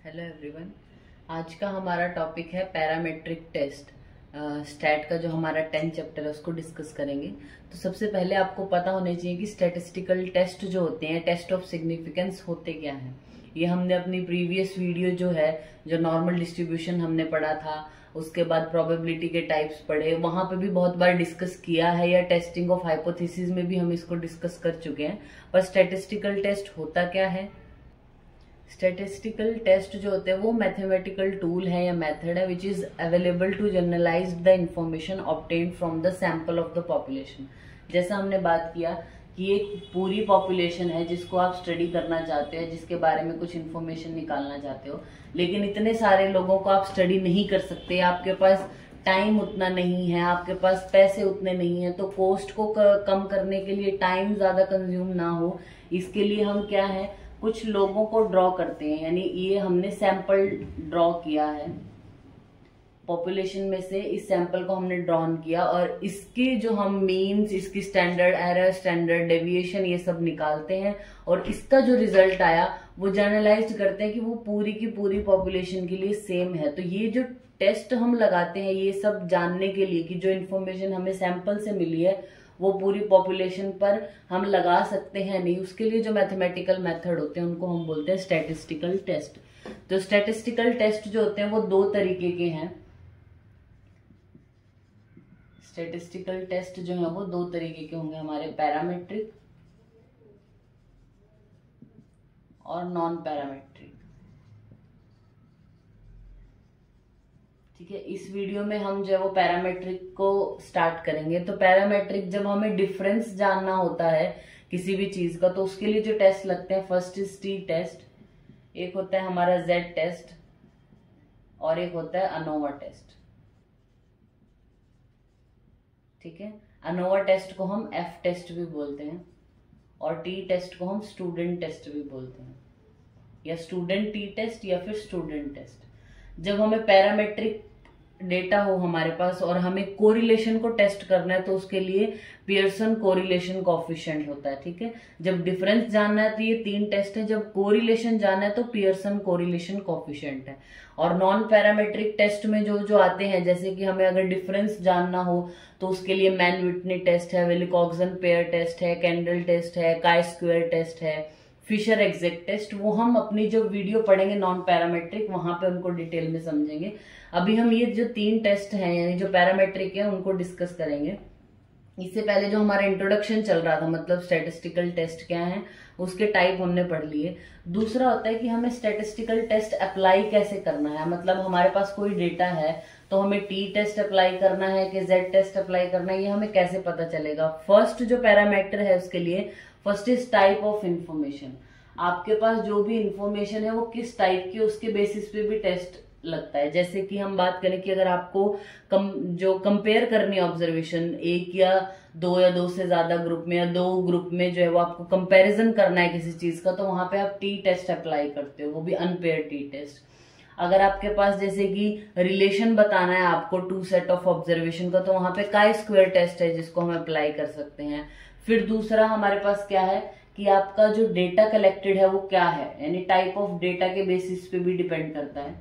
Hello everyone. आज का हमारा टॉपिक है पैरामेट्रिक टेस्ट। स्टैट का जो हमारा 10 चैप्टर है उसको डिस्कस करेंगे। तो सबसे पहले आपको पता होना चाहिए कि स्टैटिस्टिकल टेस्ट जो होते हैं, टेस्ट ऑफ सिग्निफिकेंस होते क्या हैं। ये हमने अपनी प्रीवियस वीडियो जो नॉर्मल डिस्ट्रीब्यूशन हमने पढ़ा था, उसके बाद प्रोबेबिलिटी के टाइप्स पढ़े, वहां पे भी बहुत बार डिस्कस किया है, या टेस्टिंग ऑफ हाइपोथेसिस में भी हम इसको डिस्कस कर चुके हैं। पर स्टैटिस्टिकल टेस्ट होता क्या है? स्टैटिस्टिकल टेस्ट जो होते हैं वो मैथमेटिकल टूल है या मेथड है which is available to generalize the information obtained from the sample of the population. जैसा हमने बात किया कि एक पूरी पॉपुलेशन है जिसको आप स्टडी करना चाहते हो, जिसके बारे में कुछ इन्फॉर्मेशन निकालना चाहते हो, लेकिन इतने सारे लोगों को आप स्टडी नहीं कर सकते, आपके पास टाइम उतना नहीं है, आपके पास पैसे उतने नहीं है। तो कॉस्ट को कम करने के लिए, टाइम ज्यादा कंज्यूम ना हो, इसके लिए हम क्या है, कुछ लोगों को ड्रॉ करते हैं। यानी ये हमने सैंपल ड्रॉ किया है पॉपुलेशन में से, इस सैंपल को हमने ड्रॉन किया और इसके जो हम मीन्स, इसकी स्टैंडर्ड एरर, स्टैंडर्ड डेविएशन, ये सब निकालते हैं और इसका जो रिजल्ट आया वो जनरलाइज करते हैं कि वो पूरी की पूरी पॉपुलेशन के लिए सेम है। तो ये जो टेस्ट हम लगाते हैं ये सब जानने के लिए कि जो इन्फॉर्मेशन हमें सैंपल से मिली है वो पूरी पॉपुलेशन पर हम लगा सकते हैं नहीं, उसके लिए जो मैथमेटिकल मेथड होते हैं उनको हम बोलते हैं स्टैटिस्टिकल टेस्ट। तो स्टैटिस्टिकल टेस्ट जो होते हैं वो दो तरीके के हैं। स्टैटिस्टिकल टेस्ट जो है वो दो तरीके के होंगे हमारे, पैरामेट्रिक और नॉन पैरामेट्रिक। ठीक है, इस वीडियो में हम जो है वो पैरामेट्रिक को स्टार्ट करेंगे। तो पैरामेट्रिक, जब हमें डिफरेंस जानना होता है किसी भी चीज का, तो उसके लिए जो टेस्ट लगते हैं, फर्स्ट इज टी टेस्ट, एक होता है हमारा जेड टेस्ट और एक होता है अनोवा टेस्ट। ठीक है, अनोवा टेस्ट को हम एफ टेस्ट भी बोलते हैं और टी टेस्ट को हम स्टूडेंट टेस्ट भी बोलते हैं, या स्टूडेंट टी टेस्ट या फिर स्टूडेंट टेस्ट। जब हमें पैरामेट्रिक डेटा हो हमारे पास और हमें कोरिलेशन को टेस्ट करना है तो उसके लिए पियर्सन कोरिलेशन कोएफिशिएंट होता है। ठीक है, जब डिफरेंस जानना है तो ये तीन टेस्ट है, जब कोरिलेशन जानना है तो पियर्सन कोरिलेशन कोएफिशिएंट है। और नॉन पैरामेट्रिक टेस्ट में जो जो आते हैं, जैसे कि हमें अगर डिफरेंस जानना हो तो उसके लिए मैन विटनी टेस्ट है, विल्कोक्सन पेयर टेस्ट है, कैंडल टेस्ट है, काई स्क्वायर टेस्ट है, फिशर एग्जैक्ट टेस्ट। वो हम अपनी जो वीडियो पढ़ेंगे नॉन पैरामेट्रिक, वहां पे उनको डिटेल में समझेंगे। अभी हम ये जो तीन टेस्ट हैं यानी जो पैरामेट्रिक है उनको डिस्कस करेंगे। इससे पहले जो हमारा इंट्रोडक्शन चल रहा था, मतलब स्टैटिस्टिकल टेस्ट क्या है, उसके टाइप हमने पढ़ लिए। दूसरा होता है कि हमें स्टैटिस्टिकल टेस्ट अप्लाई कैसे करना है। मतलब हमारे पास कोई डेटा है तो हमें टी टेस्ट अप्लाई करना है कि जेड टेस्ट अप्लाई करना है, ये हमें कैसे पता चलेगा। फर्स्ट जो पैरामीटर है उसके लिए, first is type of information. आपके पास जो भी इंफॉर्मेशन है वो किस टाइप की, उसके बेसिस पे भी टेस्ट लगता है। जैसे कि हम बात करें कि अगर आपको जो कंपेयर करनी है ऑब्जर्वेशन, एक या दो से ज्यादा ग्रुप में या दो ग्रुप में जो है वो आपको कंपैरिजन करना है किसी चीज का, तो वहां पे आप टी टेस्ट अप्लाई करते हो, वो भी अनपेयर टी टेस्ट। अगर आपके पास जैसे कि रिलेशन बताना है आपको टू सेट ऑफ ऑब्जर्वेशन का, तो वहां पे काई स्क्वायर टेस्ट है जिसको हम अप्लाई कर सकते हैं। फिर दूसरा हमारे पास क्या है कि आपका जो डेटा कलेक्टेड है वो क्या है, यानी टाइप ऑफ डेटा के बेसिस पे भी डिपेंड करता है।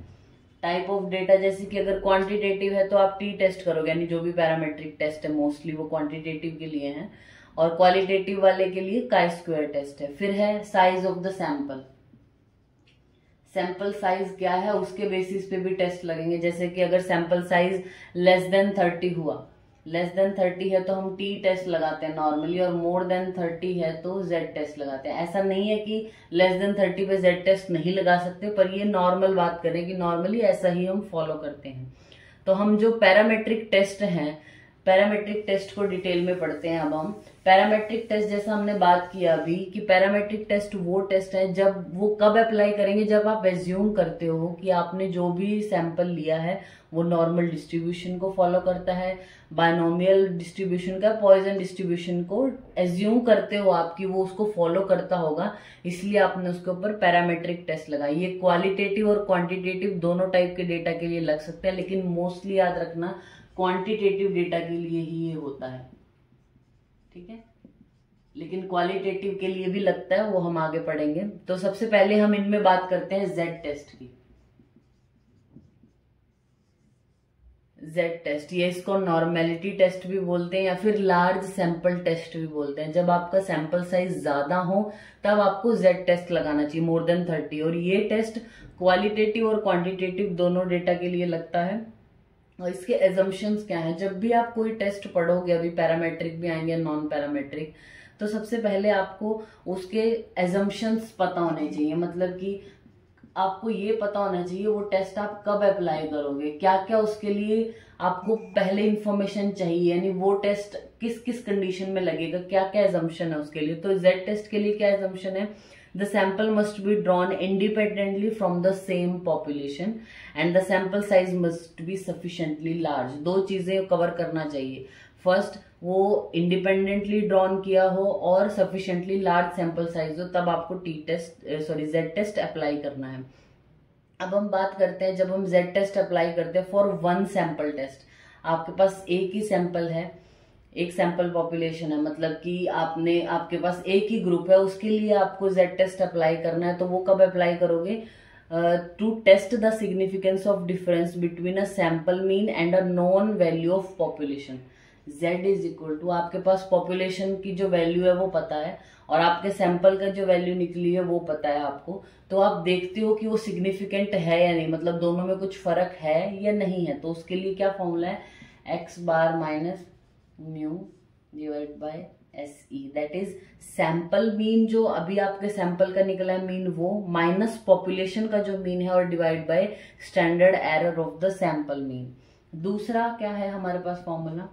टाइप ऑफ डेटा, जैसे कि अगर क्वांटिटेटिव है तो आप टी टेस्ट करोगे, यानी जो भी पैरामेट्रिक टेस्ट है मोस्टली वो क्वांटिटेटिव के लिए है, और क्वालिटेटिव वाले के लिए काई स्क्वायर टेस्ट है। फिर है size of the sample, sample size क्या है उसके बेसिस पे भी टेस्ट लगेंगे। जैसे कि अगर सैंपल साइज लेस देन 30 हुआ, लेस देन 30 है तो हम टी टेस्ट लगाते हैं नॉर्मली, और मोर देन 30 है तो जेड टेस्ट लगाते हैं। ऐसा नहीं है कि लेस देन 30 पे जेड टेस्ट नहीं लगा सकते, पर ये नॉर्मल बात करें कि नॉर्मली ऐसा ही हम फॉलो करते हैं। तो हम जो पैरामेट्रिक टेस्ट हैं, पैरामेट्रिक टेस्ट को डिटेल में पढ़ते हैं। अब हम पैरामेट्रिक टेस्ट, जैसा हमने बात किया अभी कि पैरामेट्रिक टेस्ट वो टेस्ट है जब वो कब अप्लाई करेंगे, जब आप एज्यूम करते हो कि आपने जो भी सैंपल लिया है वो नॉर्मल डिस्ट्रीब्यूशन को फॉलो करता है, बायनोमियल डिस्ट्रीब्यूशन का, पॉइजन डिस्ट्रीब्यूशन को एज्यूम करते हो आप कि वो उसको फॉलो करता होगा, इसलिए आपने उसके ऊपर पैरामेट्रिक टेस्ट लगाई। ये क्वालिटेटिव और क्वांटिटेटिव दोनों टाइप के डेटा के लिए लग सकते हैं, लेकिन मोस्टली याद रखना क्वांटिटेटिव डेटा के लिए ही ये होता है। ठीक है, लेकिन क्वालिटेटिव के लिए भी लगता है, वो हम आगे पढ़ेंगे। तो सबसे पहले हम इनमें बात करते हैं जेड टेस्ट की। जेड टेस्ट, ये इसको नॉर्मेलिटी टेस्ट भी बोलते हैं या फिर लार्ज सैंपल टेस्ट भी बोलते हैं। जब आपका सैंपल साइज ज्यादा हो तब आपको जेड टेस्ट लगाना चाहिए, मोर देन 30। और ये टेस्ट क्वालिटेटिव और क्वांटिटेटिव दोनों डेटा के लिए लगता है। और इसके एजम्पशंस क्या हैं, जब भी आप कोई टेस्ट पढ़ोगे, अभी पैरामेट्रिक भी आएंगे, नॉन पैरामेट्रिक, तो सबसे पहले आपको उसके एजम्पशंस पता होने चाहिए। मतलब कि आपको ये पता होना चाहिए वो टेस्ट आप कब अप्लाई करोगे, क्या क्या उसके लिए आपको पहले इंफॉर्मेशन चाहिए, यानी वो टेस्ट किस किस कंडीशन में लगेगा, क्या क्या एजम्पशन है उसके लिए। तो जेड टेस्ट के लिए क्या एजम्पशन है, the sample must be drawn independently from the same population and the sample size must be sufficiently large. दो चीजें कवर करना चाहिए, फर्स्ट वो इंडिपेंडेंटली ड्रॉन किया हो और सफिशिएंटली लार्ज सैंपल साइज हो, तब आपको जेड टेस्ट अप्लाई करना है। अब हम बात करते हैं, जब हम जेड टेस्ट अप्लाई करते हैं फॉर वन सैंपल टेस्ट, आपके पास एक ही सैंपल है, एक सैंपल पॉपुलेशन है, मतलब कि आपके पास एक ही ग्रुप है, उसके लिए आपको जेड टेस्ट अप्लाई करना है। तो वो कब अप्लाई करोगे, to test the significance of difference between a sample mean and a known value of population. z is equal to, आपके पास पॉपुलेशन की जो वैल्यू है वो पता है और आपके सैंपल का जो वैल्यू निकली है वो पता है आपको, तो आप देखते हो कि वो सिग्निफिकेंट है या नहीं, मतलब दोनों में कुछ फर्क है या नहीं है। तो उसके लिए क्या फॉर्मूला है, x bar minus mu divide by SE, that is sample mean, जो अभी आपके सैंपल का निकला है मीन वो, माइनस पॉपुलेशन का जो मीन है और divide by standard error of the sample mean. दूसरा क्या है हमारे पास फॉर्मूला,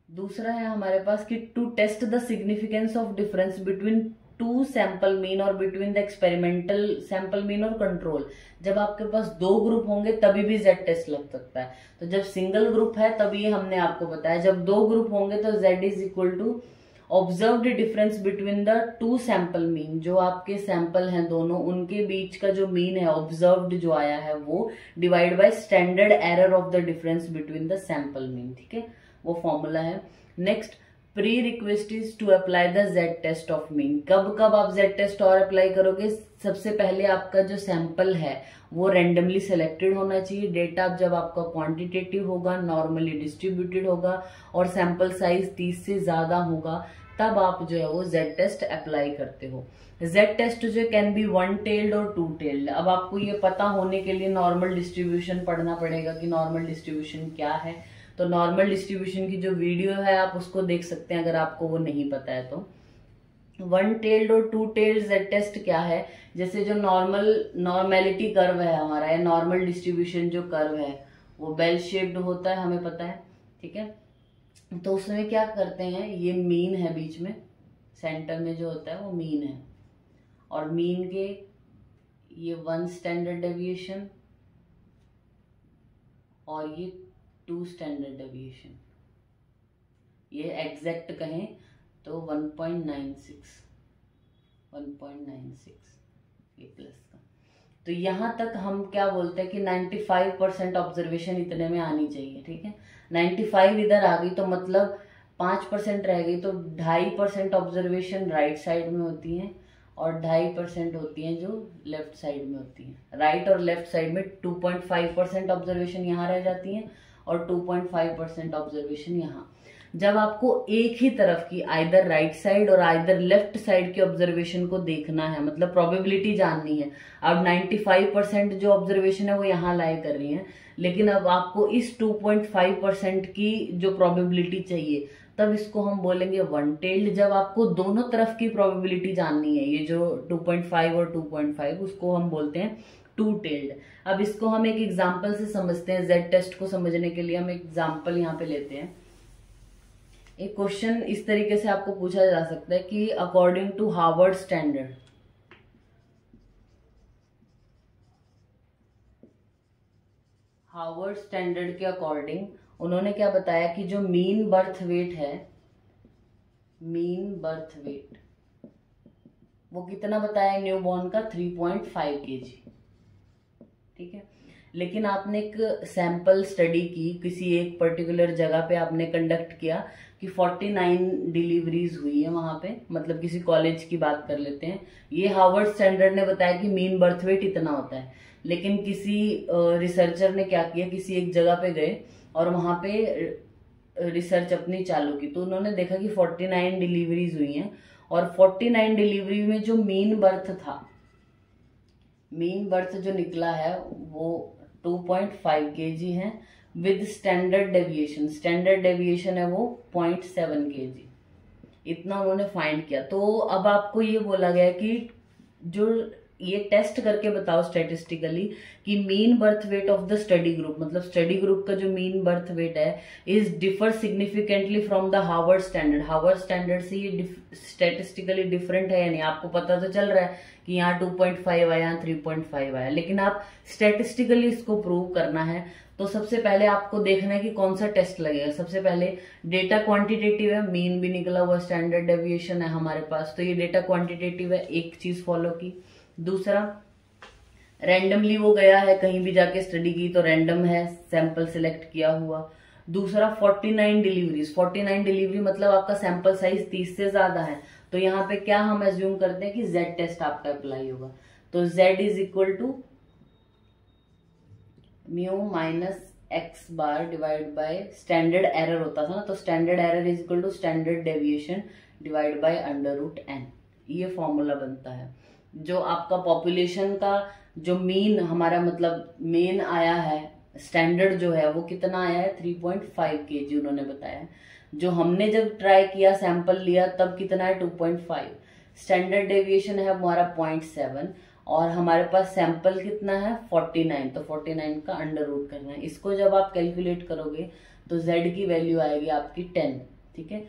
दूसरा है हमारे पास कि to test the significance of difference between two sample mean और between the experimental sample mean और कंट्रोल। जब आपके पास दो ग्रुप होंगे तभी भी जेड टेस्ट लग सकता है। तो जब सिंगल ग्रुप है तभी हमने आपको बताया, जब दो ग्रुप होंगे तो Z is equal to observed difference between the two sample mean, जो आपके सैंपल हैं दोनों उनके बीच का जो मीन है ऑब्जर्व्ड जो आया है वो, divide by standard error of the difference between the sample mean. ठीक है, वो फॉर्मूला है। Next, pre request is to apply the Z test of mean. कब कब आप जेड टेस्ट और अप्लाई करोगे, सबसे पहले आपका जो सैंपल है वो रेंडमली सिलेक्टेड होना चाहिए, डेटा जब आपका क्वांटिटेटिव होगा, नॉर्मली डिस्ट्रीब्यूटेड होगा और सैंपल साइज 30 से ज्यादा होगा, तब आप जो है वो जेड टेस्ट अप्लाई करते हो। जेड टेस्ट जो कैन बी वन टेल्ड और टू टेल्ड। अब आपको ये पता होने के लिए नॉर्मल डिस्ट्रीब्यूशन पढ़ना पड़ेगा कि नॉर्मल डिस्ट्रीब्यूशन क्या है। तो नॉर्मल डिस्ट्रीब्यूशन की जो वीडियो है आप उसको देख सकते हैं अगर आपको वो नहीं पता है तो। वन टेल्ड और टू टेल्ड जेड टेस्ट क्या है, जैसे जो नॉर्मेलिटी कर्व है हमारा, या नॉर्मल डिस्ट्रीब्यूशन जो कर्व है वो बेल शेप्ड होता है, हमें पता है। ठीक है, तो उसमें क्या करते हैं, ये मीन है बीच में, सेंटर में जो होता है वो मीन है, और मीन के ये 1 स्टैंडर्ड डेविएशन और ये 2 स्टैंडर्ड डेविएशन, ये एग्जैक्ट कहें तो 1.96 ये प्लस का। तो यहां तक हम क्या बोलते हैं कि 95% ऑब्जर्वेशन इतने में आनी चाहिए। ठीक है, 95 इधर आ गई तो मतलब 5% रह गई, तो 2.5% ऑब्जर्वेशन राइट साइड में होती हैं और 2.5% होती हैं जो लेफ्ट साइड में होती हैं। राइट और लेफ्ट साइड में 2.5% ऑब्जर्वेशन यहाँ रह जाती हैं और 2.5% ऑब्जर्वेशन यहाँ। जब आपको एक ही तरफ की आइदर राइट साइड और आइदर लेफ्ट साइड के ऑब्जर्वेशन को देखना है, मतलब प्रोबेबिलिटी जाननी है, अब 95% जो ऑब्जर्वेशन है वो यहाँ लाई कर रही है, लेकिन अब आपको इस 2.5% की जो प्रोबेबिलिटी चाहिए, तब इसको हम बोलेंगे वन टेल्ड। जब आपको दोनों तरफ की प्रोबेबिलिटी जाननी है, ये जो 2.5 और 2.5, उसको हम बोलते हैं टू टेल्ड। अब इसको हम एक एग्जाम्पल से समझते हैं। जेड टेस्ट को समझने के लिए हम एग्जाम्पल यहाँ पे लेते हैं। एक क्वेश्चन इस तरीके से आपको पूछा जा सकता है कि according to Harvard standard, Harvard standard के अकॉर्डिंग उन्होंने क्या बताया कि जो मीन बर्थ वेट है, मीन बर्थ वेट वो कितना बताया न्यूबॉर्न का, 3.5 kg। ठीक है, लेकिन आपने एक सैंपल स्टडी की, किसी एक पर्टिकुलर जगह पे आपने कंडक्ट किया कि 49 डिलीवरीज हुई है वहां पे, मतलब किसी कॉलेज की बात कर लेते हैं। ये हार्वर्ड स्टैंडर्ड ने बताया कि मीन बर्थ वेट इतना होता है, लेकिन किसी रिसर्चर ने क्या किया, किसी एक जगह पे गए और वहां पे रिसर्च अपनी चालू की, तो उन्होंने देखा कि 49 डिलीवरीज हुई हैं और 49 डिलीवरी में जो मीन बर्थ था, मीन बर्थ जो निकला है वो 2.5 kg है with standard deviation. Standard deviation है वो 0.7 kg, इतना उन्होंने फाइंड किया। तो अब आपको ये बोला गया कि जो ये टेस्ट करके बताओ स्टैटिस्टिकली कि mean birth weight of the study group, मतलब स्टडी ग्रुप का जो मीन बर्थ वेट है is differ significantly from the Harvard standard. Harvard standard से ये स्टैटिस्टिकली डिफरेंट है या नहीं, आपको पता तो चल रहा है कि यहाँ 2.5 आया, यहाँ 3.5 आया, लेकिन आप स्टैटिस्टिकली इसको प्रूव करना है तो सबसे पहले आपको देखना है कि कौन सा टेस्ट लगेगा। सबसे पहले डेटा क्वांटिटेटिव है, मीन भी निकला हुआ, स्टैंडर्ड डेविएशन है हमारे पास, तो ये डेटा क्वांटिटेटिव है, एक चीज फॉलो की। दूसरा, रैंडमली वो गया है, कहीं भी जाके स्टडी की तो रैंडम है, सैंपल सिलेक्ट किया हुआ। दूसरा 49 डिलीवरीज, 49 डिलीवरी मतलब आपका सैंपल साइज 30 से ज्यादा है, तो यहाँ पे क्या हम एज्यूम करते हैं कि Z टेस्ट आपका अप्लाई होगा। तो Z is equal to mu minus x bar divide by standard error होता था ना, तो standard error is equal to standard deviation divide by under root n, ये फॉर्मूला बनता है। जो आपका पॉपुलेशन का जो मीन हमारा मतलब मेन आया है, स्टैंडर्ड जो है वो कितना आया है 3.5 kg उन्होंने बताया। जो हमने जब ट्राई किया सैंपल लिया तब कितना है 2.5, स्टैंडर्ड डेविएशन है हमारा 0.7 और हमारे पास सैंपल कितना है 49, तो 49 का अंडर रूट करना है। इसको जब आप कैलकुलेट करोगे तो Z की वैल्यू आएगी आपकी 10, ठीक है।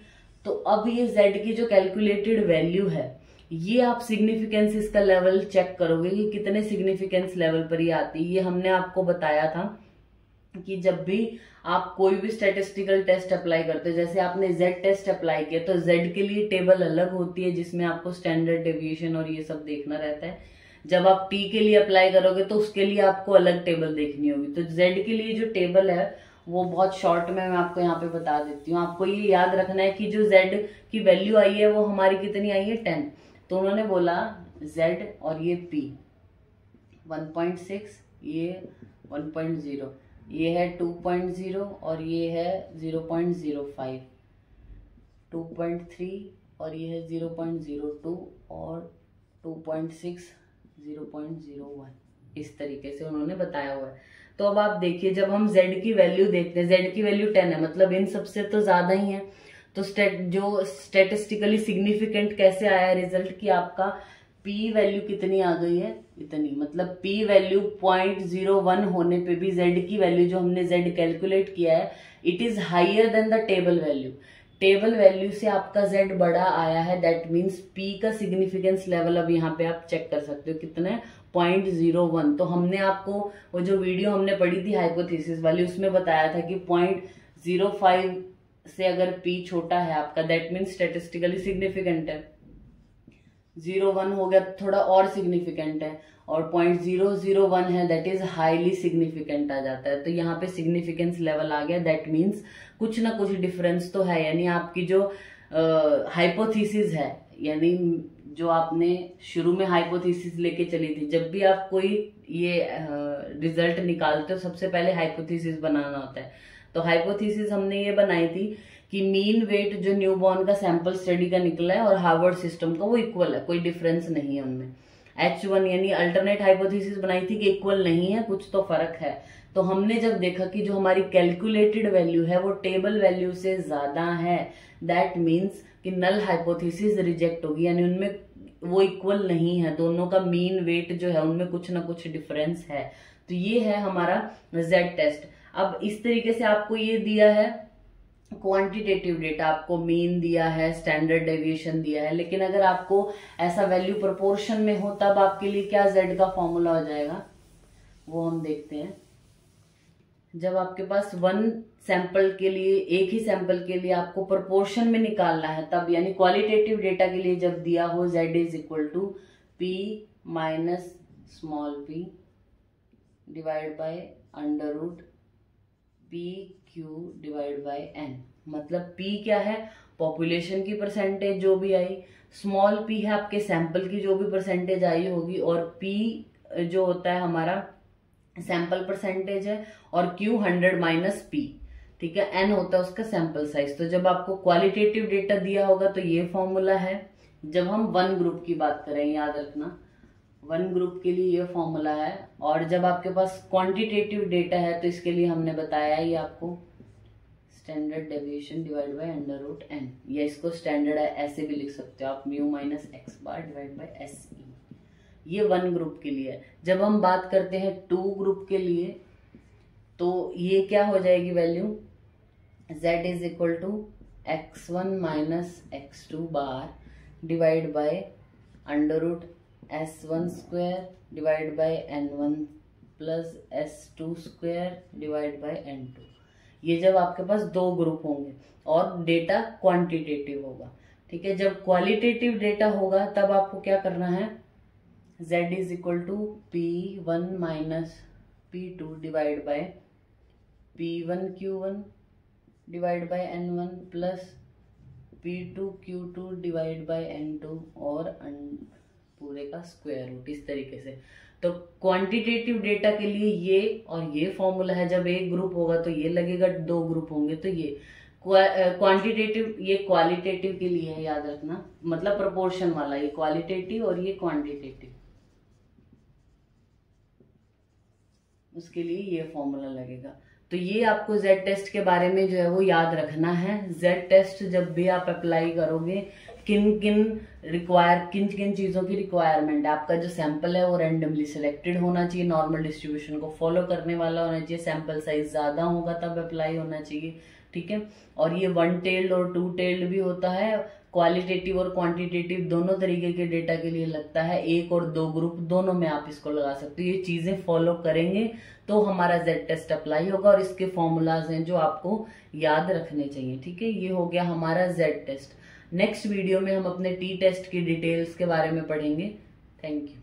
तो अब ये Z की जो कैलकुलेटेड वैल्यू है, ये आप सिग्निफिकेंस इसका लेवल चेक करोगे कि कितने सिग्निफिकेंस लेवल पर ये आती है। ये हमने आपको बताया था कि जब भी आप कोई भी स्टैटिस्टिकल टेस्ट अप्लाई करते हो, जैसे आपने Z टेस्ट अप्लाई किया तो Z के लिए टेबल अलग होती है जिसमें आपको स्टैंडर्ड डेविएशन और ये सब देखना रहता है। जब आप T के लिए अप्लाई करोगे तो उसके लिए आपको अलग टेबल देखनी होगी। तो Z के लिए जो टेबल है वो बहुत शॉर्ट में मैं आपको यहाँ पे बता देती हूँ। आपको ये याद रखना है कि जो Z की वैल्यू आई है वो हमारी कितनी आई है 10, तो उन्होंने बोला Z और ये P 1.6, ये 1.0, ये है 2.0 और ये है 0.05, 2.3 और ये है 0.02 और 2.6 0.01, इस तरीके से उन्होंने बताया हुआ है। तो अब आप देखिए, जब हम Z की वैल्यू देखते हैं, Z की वैल्यू 10 है, मतलब इन सबसे तो ज्यादा ही है, तो जो स्टेटिस्टिकली सिग्निफिकेंट कैसे आया रिजल्ट कि आपका P वैल्यू कितनी आ गई है, इतनी, मतलब P वैल्यू 0.01 होने पे भी Z की वैल्यू जो हमने Z कैलकुलेट किया है it is higher than the table value. Table value से आपका Z बड़ा आया है, दैट मीन्स P का सिग्निफिकेंस लेवल अब यहाँ पे आप चेक कर सकते हो कितना है 0.01। तो हमने आपको वो जो वीडियो हमने पढ़ी थी हाइपोथेसिस वाली उसमें बताया था कि 0.05 से अगर P छोटा है आपका दैट मीन्स स्टेटिस्टिकली सिग्निफिकेंट है, 0.1 हो गया तो थोड़ा और सिग्निफिकेंट है, और 0.001 है दैट इज हाईली सिग्निफिकेंट आ जाता है। तो यहाँ पे सिग्निफिकेंस लेवल आ गया, दैट मीन्स कुछ ना कुछ डिफरेंस तो है, यानी आपकी जो हाइपोथेसिस है, यानी जो आपने शुरू में हाइपोथेसिस लेके चली थी, जब भी आप कोई ये रिजल्ट निकालते हो सबसे पहले हाइपोथेसिस बनाना होता है। तो हाइपोथेसिस हमने ये बनाई थी कि मीन वेट जो न्यूबॉर्न का सैंपल स्टडी का निकला है और हार्वर्ड सिस्टम का वो इक्वल है, कोई डिफरेंस नहीं है उनमें। H1 यानी अल्टरनेट हाइपोथेसिस बनाई थी कि इक्वल नहीं है, कुछ तो फर्क है। तो हमने जब देखा कि जो हमारी कैलकुलेटेड वैल्यू है वो टेबल वैल्यू से ज्यादा है, दैट मीन्स कि नल हाइपोथेसिस रिजेक्ट होगी, यानी उनमें वो इक्वल नहीं है, दोनों का मीन वेट जो है उनमें कुछ ना कुछ डिफरेंस है। तो ये है हमारा Z टेस्ट। अब इस तरीके से आपको ये दिया है क्वांटिटेटिव डेटा, आपको मीन दिया है, स्टैंडर्ड डेविएशन दिया है, लेकिन अगर आपको ऐसा वैल्यू प्रोपोर्शन में हो तब आपके लिए क्या Z का फॉर्मूला हो जाएगा वो हम देखते हैं। जब आपके पास वन सैंपल के लिए, एक ही सैंपल के लिए आपको प्रोपोर्शन में निकालना है तब, यानी क्वालिटेटिव डेटा के लिए जब दिया हो Z is equal to P minus small p divide by under root PQ divide by N, मतलब P क्या है, पॉपुलेशन की परसेंटेज जो भी आई, स्मॉल p है आपके सैंपल की जो भी परसेंटेज आई होगी, और P जो होता है हमारा सैंपल परसेंटेज है, और Q 100 माइनस P, ठीक है। N होता है उसका सैंपल साइज। तो जब आपको क्वालिटेटिव डेटा दिया होगा तो ये फॉर्मूला है। जब हम वन ग्रुप की बात करें, याद रखना वन ग्रुप के लिए ये फॉर्मूला है। और जब आपके पास क्वांटिटेटिव डेटा है तो इसके लिए हमने बताया ही आपको standard deviation divide by under root N, या इसको स्टैंडर्ड है ऐसे भी लिख सकते हो आप, mu minus x bar divide by S E. ये वन ग्रुप के लिए है। जब हम बात करते हैं टू ग्रुप के लिए तो ये क्या हो जाएगी value, z is equal to x1 minus x2 bar divide by under root s1 square divide by n1 plus s2 square divide by n2। ये जब आपके पास दो ग्रुप होंगे और डेटा क्वांटिटेटिव होगा, ठीक है। जब क्वालिटेटिव डेटा होगा तब आपको क्या करना है, z is equal to p1 minus p2 divide by p1 q1 divide by n1 plus p2 q2 divide by n2 और पूरे का स्क्वायर रूट, इस तरीके से। तो क्वांटिटेटिव डेटा के लिए ये और ये फॉर्मूला है। जब एक ग्रुप होगा तो ये लगेगा, दो ग्रुप होंगे तो ये। क्वांटिटेटिव ये क्वालिटेटिव के लिए है, याद रखना, मतलब प्रोपोर्शन वाला, ये क्वालिटेटिव और ये क्वांटिटेटिव, उसके लिए ये फॉर्मूला लगेगा। तो ये आपको जेड टेस्ट के बारे में जो है वो याद रखना है। जेड टेस्ट जब भी आप अप्लाई करोगे, किन किन चीजों की रिक्वायरमेंट है। आपका जो सैंपल है वो रैंडमली सिलेक्टेड होना चाहिए, नॉर्मल डिस्ट्रीब्यूशन को फॉलो करने वाला होना चाहिए, सैंपल साइज ज्यादा होगा तब अप्लाई होना चाहिए, ठीक है। और ये वन टेल्ड और टू टेल्ड भी होता है, क्वालिटेटिव और क्वांटिटेटिव दोनों तरीके के डेटा के लिए लगता है। एक और दो ग्रुप दोनों में आप इसको लगा सकते हो। ये चीजें फॉलो करेंगे तो हमारा जेड टेस्ट अप्लाई होगा, और इसके फॉर्मूलाज हैं जो आपको याद रखने चाहिए, ठीक है। ये हो गया हमारा जेड टेस्ट। नेक्स्ट वीडियो में हम अपने टी टेस्ट की डिटेल्स के बारे में पढ़ेंगे। Thank you.